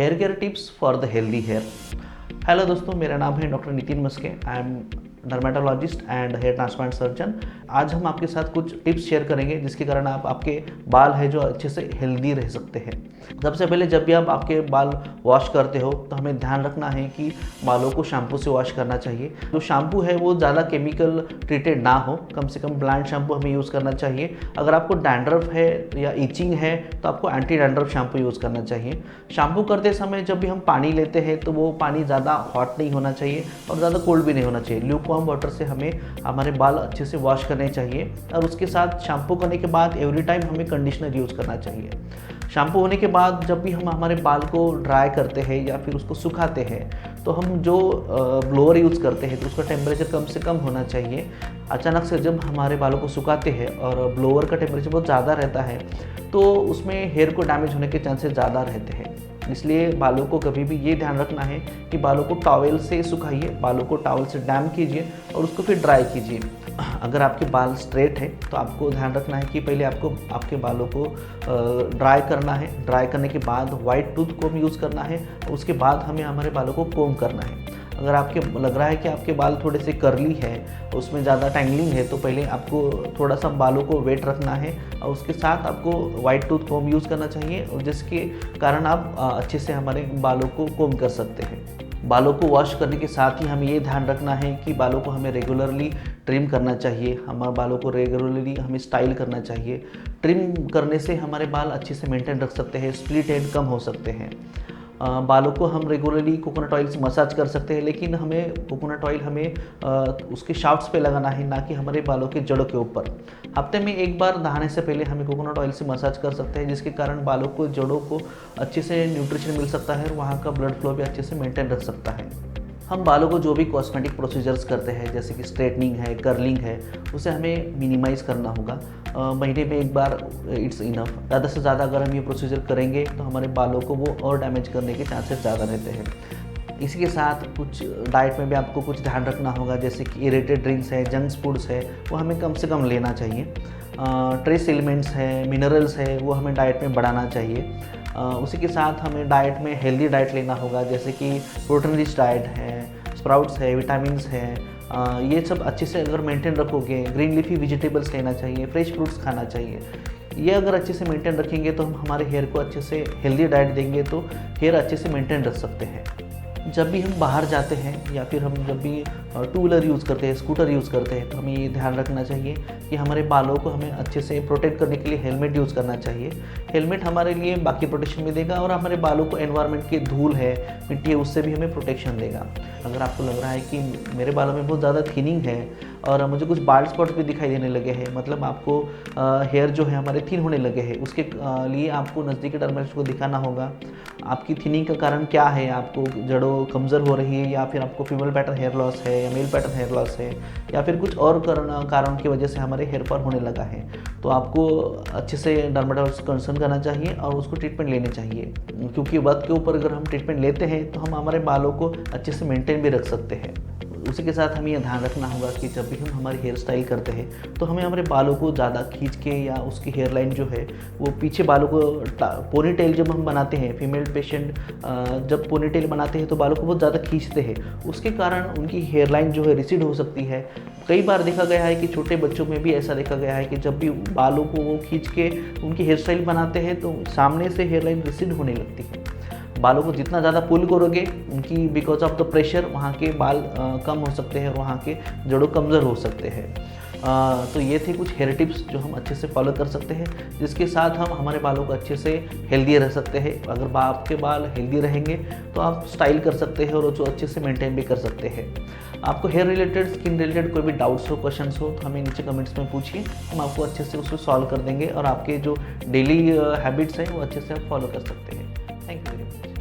Hair care tips for the healthy hair. Hello दोस्तों, मेरा नाम है doctor Nitin Maske. I am dermatologist and hair transplant surgeon. आज हम आपके साथ कुछ टिप्स शेयर करेंगे जिसके कारण आपके बाल है जो अच्छे से हेल्दी रह सकते हैं। सबसे पहले जब भी आप आपके बाल वॉश करते हो तो हमें ध्यान रखना है कि बालों को शैम्पू से वॉश करना चाहिए। जो शैम्पू है वो ज़्यादा केमिकल ट्रीटेड ना हो, कम से कम ब्लैंड शैम्पू हमें यूज़ करना चाहिए। अगर आपको डैंड्रफ है या इचिंग है तो आपको एंटी डैंड्रफ शैम्पू यूज़ करना चाहिए। शैम्पू करते समय जब भी हम पानी लेते हैं तो वो पानी ज़्यादा हॉट नहीं होना चाहिए और ज़्यादा कोल्ड भी नहीं होना चाहिए। ल्यूकवार्म वाटर से हमें हमारे बाल अच्छे से वॉश करने चाहिए और उसके साथ शैम्पू करने के बाद एवरी टाइम हमें कंडीशनर यूज़ करना चाहिए। शैम्पू होने के बाद जब भी हम हमारे बाल को ड्राई करते हैं या फिर उसको सुखाते हैं तो हम जो ब्लोअर यूज़ करते हैं तो उसका टेम्परेचर कम से कम होना चाहिए। अचानक से जब हमारे बालों को सुखाते हैं और ब्लोअर का टेम्परेचर बहुत ज़्यादा रहता है तो उसमें हेयर को डैमेज होने के चांसेस ज़्यादा रहते हैं। इसलिए बालों को कभी भी ये ध्यान रखना है कि बालों को टॉवेल से सुखाइए, बालों को टॉवेल से डैम्प कीजिए और उसको फिर ड्राई कीजिए। अगर आपके बाल स्ट्रेट है तो आपको ध्यान रखना है कि पहले आपको आपके बालों को ड्राई करना है। ड्राई करने के बाद वाइट टूथ कोम यूज़ करना है और उसके बाद हमें हमारे बालों को कोम करना है। अगर आपके लग रहा है कि आपके बाल थोड़े से कर्ली है, उसमें ज़्यादा टैंगलिंग है, तो पहले आपको थोड़ा सा बालों को वेट रखना है और उसके साथ आपको वाइट टूथ कोम यूज़ करना चाहिए और जिसके कारण आप अच्छे से हमारे बालों को कोम कर सकते हैं। बालों को वॉश करने के साथ ही हमें ये ध्यान रखना है कि बालों को हमें रेगुलरली ट्रिम करना चाहिए। हमारे बालों को रेगुलरली हमें स्टाइल करना चाहिए। ट्रिम करने से हमारे बाल अच्छे से मेंटेन रख सकते हैं, स्प्लिट एंड कम हो सकते हैं। बालों को हम रेगुलरली कोकोनट ऑयल से मसाज कर सकते हैं, लेकिन हमें कोकोनट ऑयल उसके शाफ्ट्स पे लगाना है, ना कि हमारे बालों के जड़ों के ऊपर। हफ्ते में एक बार नहाने से पहले हमें कोकोनट ऑयल से मसाज कर सकते हैं, जिसके कारण बालों को जड़ों को अच्छे से न्यूट्रिशन मिल सकता है और वहाँ का ब्लड फ्लो भी अच्छे से मेंटेन रख सकता है। हम बालों को जो भी कॉस्मेटिक प्रोसीजर्स करते हैं जैसे कि स्ट्रेटनिंग है, कर्लिंग है, उसे हमें मिनिमाइज़ करना होगा। महीने में एक बार इट्स इनफ। ज़्यादा से ज़्यादा अगर हम ये प्रोसीजर करेंगे तो हमारे बालों को वो और डैमेज करने के चांसेस ज़्यादा रहते हैं। इसी के साथ कुछ डाइट में भी आपको कुछ ध्यान रखना होगा, जैसे कि इरेटेड ड्रिंक्स है, जंक फूड्स है, वो हमें कम से कम लेना चाहिए। ट्रेस एलिमेंट्स है, मिनरल्स है, वो हमें डाइट में बढ़ाना चाहिए। उसी के साथ हमें डाइट में हेल्दी डाइट लेना होगा, जैसे कि प्रोटीन रिच डाइट है, स्प्राउट्स है, विटामिन्स है। ये सब अच्छे से अगर मेंटेन रखोगे, ग्रीन लीफी वेजिटेबल्स लेना चाहिए, फ्रेश फ्रूट्स खाना चाहिए। ये अगर अच्छे से मेंटेन रखेंगे तो हम हमारे हेयर को अच्छे से हेल्दी डाइट देंगे तो हेयर अच्छे से मेंटेन रख सकते हैं। जब भी हम बाहर जाते हैं या फिर हम जब भी टू व्हीलर यूज़ करते हैं, स्कूटर यूज़ करते हैं, तो हमें ये ध्यान रखना चाहिए कि हमारे बालों को हमें अच्छे से प्रोटेक्ट करने के लिए हेलमेट यूज़ करना चाहिए। हेलमेट हमारे लिए बाकी प्रोटेक्शन भी देगा और हमारे बालों को एनवायरनमेंट की धूल है, मिट्टी है, उससे भी हमें प्रोटेक्शन देगा। अगर आपको लग रहा है कि मेरे बालों में बहुत ज़्यादा थिनिंग है और मुझे कुछ बाल्ड स्पॉट भी दिखाई देने लगे हैं, मतलब आपको हेयर जो है हमारे थिन होने लगे हैं, उसके लिए आपको नज़दीकी डर्मेटोलॉजिस्ट को दिखाना होगा। आपकी थिनिंग का कारण क्या है, आपको जड़ों कमज़ोर हो रही है या फिर आपको फीमेल पैटर्न हेयर लॉस है या मेल पैटर्न हेयर लॉस है या फिर कुछ और कारण की वजह से हमारे हेयर फॉल होने लगा है, तो आपको अच्छे से डर्मेटोलॉजिस्ट को कंसल्ट करना चाहिए और उसको ट्रीटमेंट लेने चाहिए। क्योंकि वक्त के ऊपर अगर हम ट्रीटमेंट लेते हैं तो हम हमारे बालों को अच्छे से मेंटेन भी रख सकते हैं। उसी के साथ हमें यह ध्यान रखना होगा कि जब भी हम हमारी हेयर स्टाइल करते हैं तो हमें हमारे बालों को ज़्यादा खींच के या उसकी हेयर लाइन जो है वो पीछे बालों को पोनी टेल जब हम बनाते हैं, फीमेल पेशेंट जब पोनी टेल बनाते हैं तो बालों को बहुत ज़्यादा खींचते हैं, उसके कारण उनकी हेयर लाइन जो है रिसीड हो सकती है। कई बार देखा गया है कि छोटे बच्चों में भी ऐसा देखा गया है कि जब भी बालों को वो खींच के उनकी हेयर स्टाइल बनाते हैं तो सामने से हेयर लाइन रिसीड होने लगती है। बालों को जितना ज़्यादा पुल करोगे उनकी बिकॉज ऑफ द प्रेशर वहाँ के बाल कम हो सकते हैं और वहाँ के जड़ों कमज़ोर हो सकते हैं। तो ये थे कुछ हेयर टिप्स जो हम अच्छे से फॉलो कर सकते हैं, जिसके साथ हम हमारे बालों को अच्छे से हेल्दी रह सकते हैं। अगर आपके बाल हेल्दी रहेंगे तो आप स्टाइल कर सकते हैं और उसको अच्छे से मेंटेन भी कर सकते हैं। आपको हेयर रिलेटेड, स्किन रिलेटेड कोई भी डाउट्स हो, क्वेश्चंस हो तो हमें नीचे कमेंट्स में पूछिए, हम आपको अच्छे से उसको सॉल्व कर देंगे और आपके जो डेली हैबिट्स हैं वो अच्छे से आप फॉलो कर सकते हैं। Thank you very much.